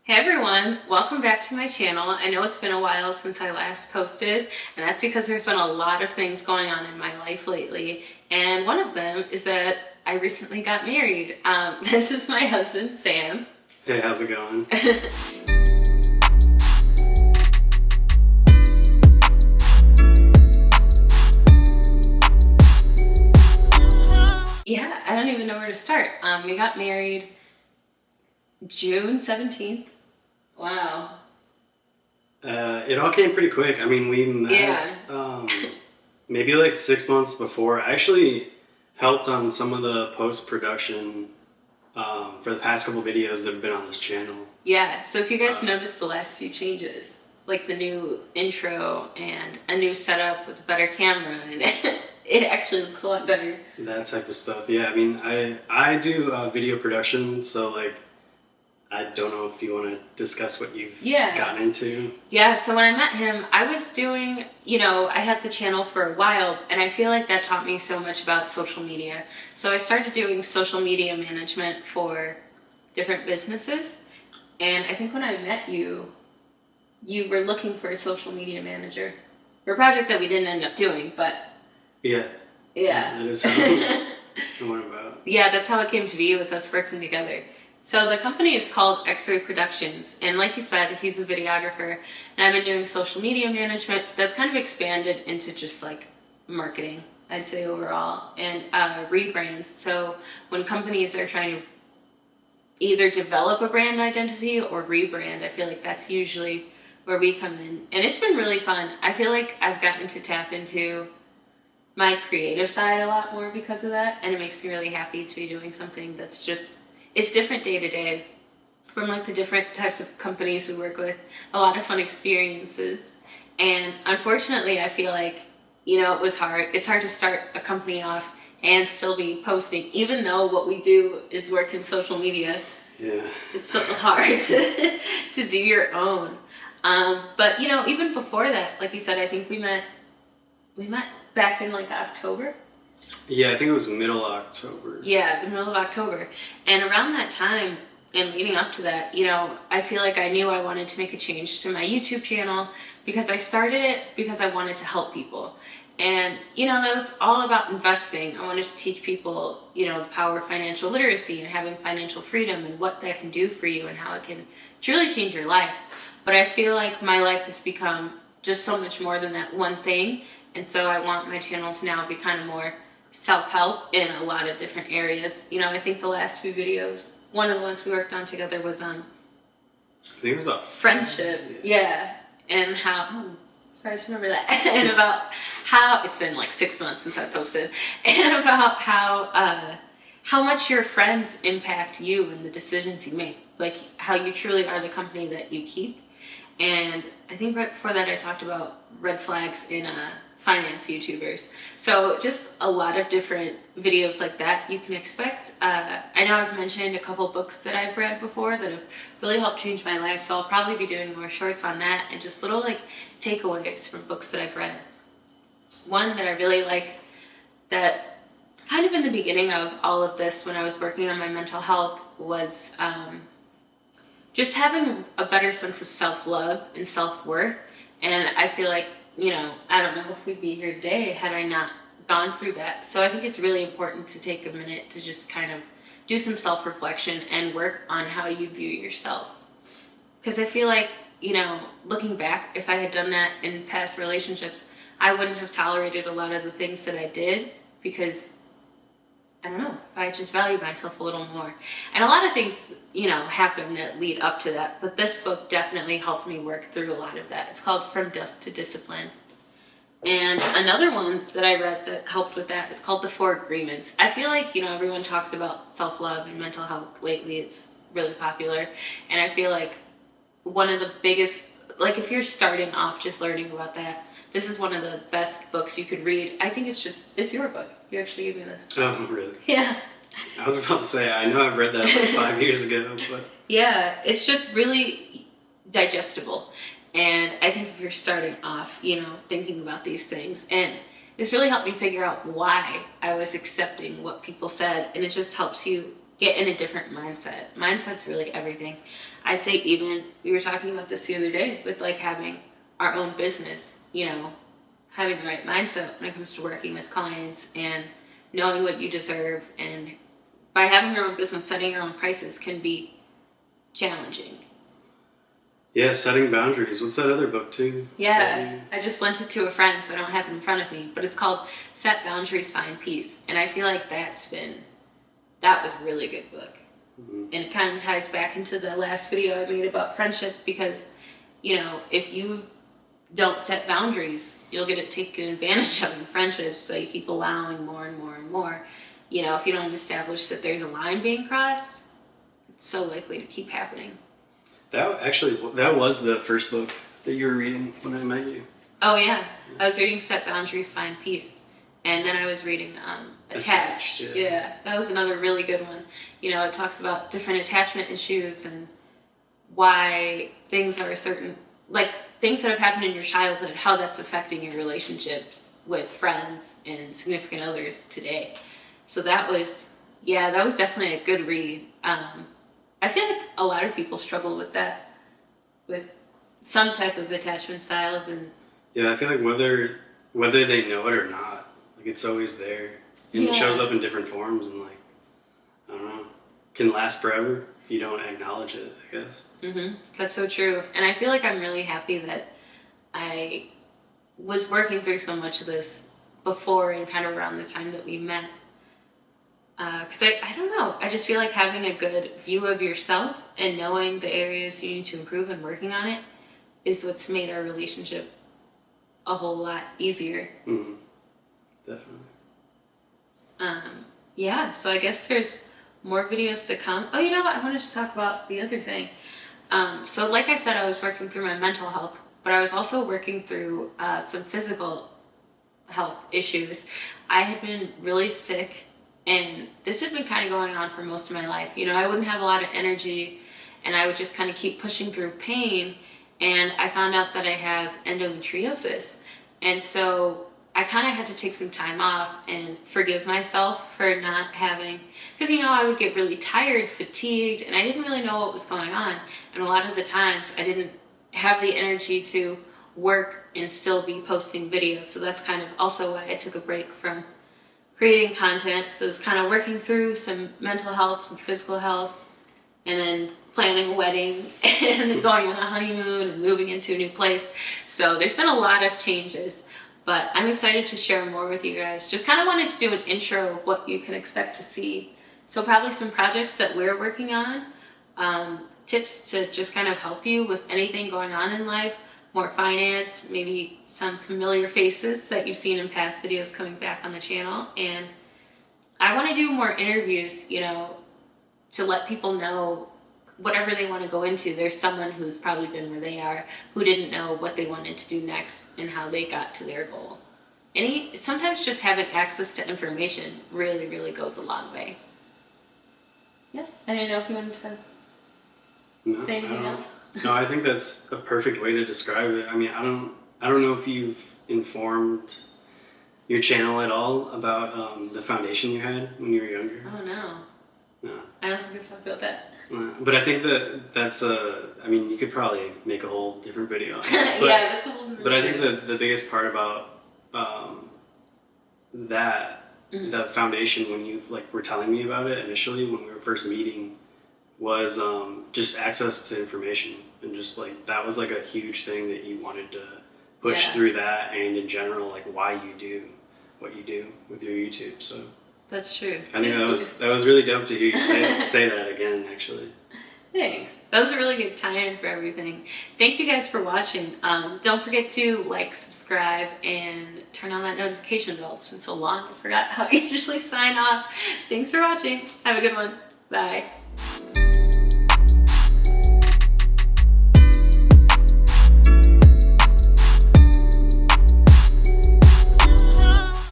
Hey everyone, welcome back to my channel. I know it's been a while since I last posted, and that's because there's been a lot of things going on in my life lately, and one of them is that I recently got married. This is my husband, Sam. Hey, how's it going? Yeah, I don't even know where to start. We got married June 17th. Wow. It all came pretty quick. I mean, we met maybe like 6 months before. I actually helped on some of the post-production for the past couple videos that have been on this channel. Yeah, so if you guys noticed the last few changes, like the new intro and a new setup with a better camera, and it actually looks a lot better. That type of stuff. Yeah, I mean, I do video production, so like, I don't know if you want to discuss what you've gotten into. Yeah, so when I met him, I was doing, I had the channel for a while, and I feel like that taught me so much about social media. So I started doing social media management for different businesses, and I think when I met you, you were looking for a social media manager for a project that we didn't end up doing, but... Yeah. That is how it went about. Yeah, that's how it came to be with us working together. So the company is called X-Ray Productions, and like you said, he's a videographer, and I've been doing social media management. That's kind of expanded into just like marketing, I'd say overall, and rebrands. So when companies are trying to either develop a brand identity or rebrand, I feel like that's usually where we come in. And it's been really fun. I feel like I've gotten to tap into my creative side a lot more because of that, and it makes me really happy to be doing something that's just... It's different day to day from like the different types of companies we work with, a lot of fun experiences. And unfortunately, I feel like, it was hard. It's hard to start a company off and still be posting, even though what we do is work in social media. Yeah. It's so hard to do your own. But, even before that, like you said, I think we met back in like October. Yeah, I think it was middle October. Yeah, the middle of October. And around that time, and leading up to that, I feel like I knew I wanted to make a change to my YouTube channel because I started it because I wanted to help people. And, that was all about investing. I wanted to teach people, the power of financial literacy and having financial freedom and what that can do for you and how it can truly change your life. But I feel like my life has become just so much more than that one thing. And so I want my channel to now be kind of more self-help in a lot of different areas. I think the last few videos, one of the ones we worked on together was I think it was about friendship. Yeah. And how, I'm surprised to remember that. And about how, it's been like 6 months since I posted, and about how much your friends impact you and the decisions you make. Like how you truly are the company that you keep. And I think right before that I talked about red flags in finance YouTubers. So just a lot of different videos like that you can expect. I know I've mentioned a couple books that I've read before that have really helped change my life, so I'll probably be doing more shorts on that and just little like takeaways from books that I've read. One that I really like, that kind of in the beginning of all of this when I was working on my mental health, was just having a better sense of self-love and self-worth. And I feel like, I don't know if we'd be here today had I not gone through that. So I think it's really important to take a minute to just kind of do some self-reflection and work on how you view yourself. Because I feel like, looking back, if I had done that in past relationships, I wouldn't have tolerated a lot of the things that I did because, I don't know, I just valued myself a little more. And a lot of things, happen that lead up to that. But this book definitely helped me work through a lot of that. It's called From Dust to Discipline. And another one that I read that helped with that is called The 4 Agreements. I feel like, everyone talks about self-love and mental health lately. It's really popular. And I feel like one of the biggest, like if you're starting off just learning about that, this is one of the best books you could read. I think it's your book. You actually gave me this. Oh, really? Yeah. I was about to say, I know I've read that like 5 years ago, but... Yeah, it's just really digestible. And I think if you're starting off, thinking about these things, and this really helped me figure out why I was accepting what people said, and it just helps you get in a different mindset. Mindset's really everything. I'd say even, we were talking about this the other day with like having our own business, you know, having the right mindset when it comes to working with clients and knowing what you deserve. And by having your own business, setting your own prices can be challenging. Yeah, setting boundaries. What's that other book too? Yeah, I just lent it to a friend, so I don't have it in front of me, but it's called Set Boundaries, Find Peace. And I feel like that was a really good book. Mm-hmm. And it kind of ties back into the last video I made about friendship, because, you know, if you don't set boundaries, you'll get it taken advantage of in friendships, so you keep allowing more and more and more. You know, if you don't establish that there's a line being crossed, it's so likely to keep happening. That was the first book that you were reading when I met you. Oh yeah. I was reading Set Boundaries, Find Peace. And then I was reading Attached. Yeah, that was another really good one. You know, it talks about different attachment issues and why things are like things that have happened in your childhood, how that's affecting your relationships with friends and significant others today. So that was definitely a good read. I feel like a lot of people struggle with that, with some type of attachment styles. And yeah, I feel like whether they know it or not, like it's always there, and it shows up in different forms, and like, I don't know, can last forever if you don't acknowledge it, I guess. Mm-hmm. That's so true. And I feel like I'm really happy that I was working through so much of this before and kind of around the time that we met. Because I don't know, I just feel like having a good view of yourself and knowing the areas you need to improve and working on it is what's made our relationship a whole lot easier. Mm-hmm. Definitely. Yeah, so I guess there's more videos to come. Oh, you know what? I wanted to talk about the other thing. So like I said, I was working through my mental health, but I was also working through some physical health issues. I had been really sick. And this had been kind of going on for most of my life. You know, I wouldn't have a lot of energy, and I would just kind of keep pushing through pain. And I found out that I have endometriosis. And so I kind of had to take some time off and forgive myself for not having, because, you know, I would get really tired, fatigued, and I didn't really know what was going on. And a lot of the times I didn't have the energy to work and still be posting videos. So that's kind of also why I took a break from creating content. So it was kind of working through some mental health, some physical health, and then planning a wedding and going on a honeymoon and moving into a new place. So there's been a lot of changes, but I'm excited to share more with you guys. Just kind of wanted to do an intro of what you can expect to see. So probably some projects that we're working on, tips to just kind of help you with anything going on in life, more finance, maybe some familiar faces that you've seen in past videos coming back on the channel. And I want to do more interviews, you know, to let people know whatever they want to go into. There's someone who's probably been where they are, who didn't know what they wanted to do next and how they got to their goal. And sometimes just having access to information really, really goes a long way. Yeah, I didn't know if you wanted to say anything else. No, I think that's a perfect way to describe it. I mean, I don't know if you've informed your channel at all about the foundation you had when you were younger. Oh no. I don't think we've talked about that. But I think that's I mean, you could probably make a whole different video on it. But, yeah, that's a whole different But video. I think the biggest part about that, the foundation, when you were telling me about it initially when we were first meeting, was just access to information. And just that was a huge thing that you wanted to push through that, and in general, why you do what you do with your YouTube. So that's true. I think that was really dope to hear you say that again, actually. Thanks. That was a really good tie-in for everything. Thank you guys for watching. Don't forget to subscribe, and turn on that notification bell. It's been so long, I forgot how to usually sign off. Thanks for watching. Have a good one. Bye.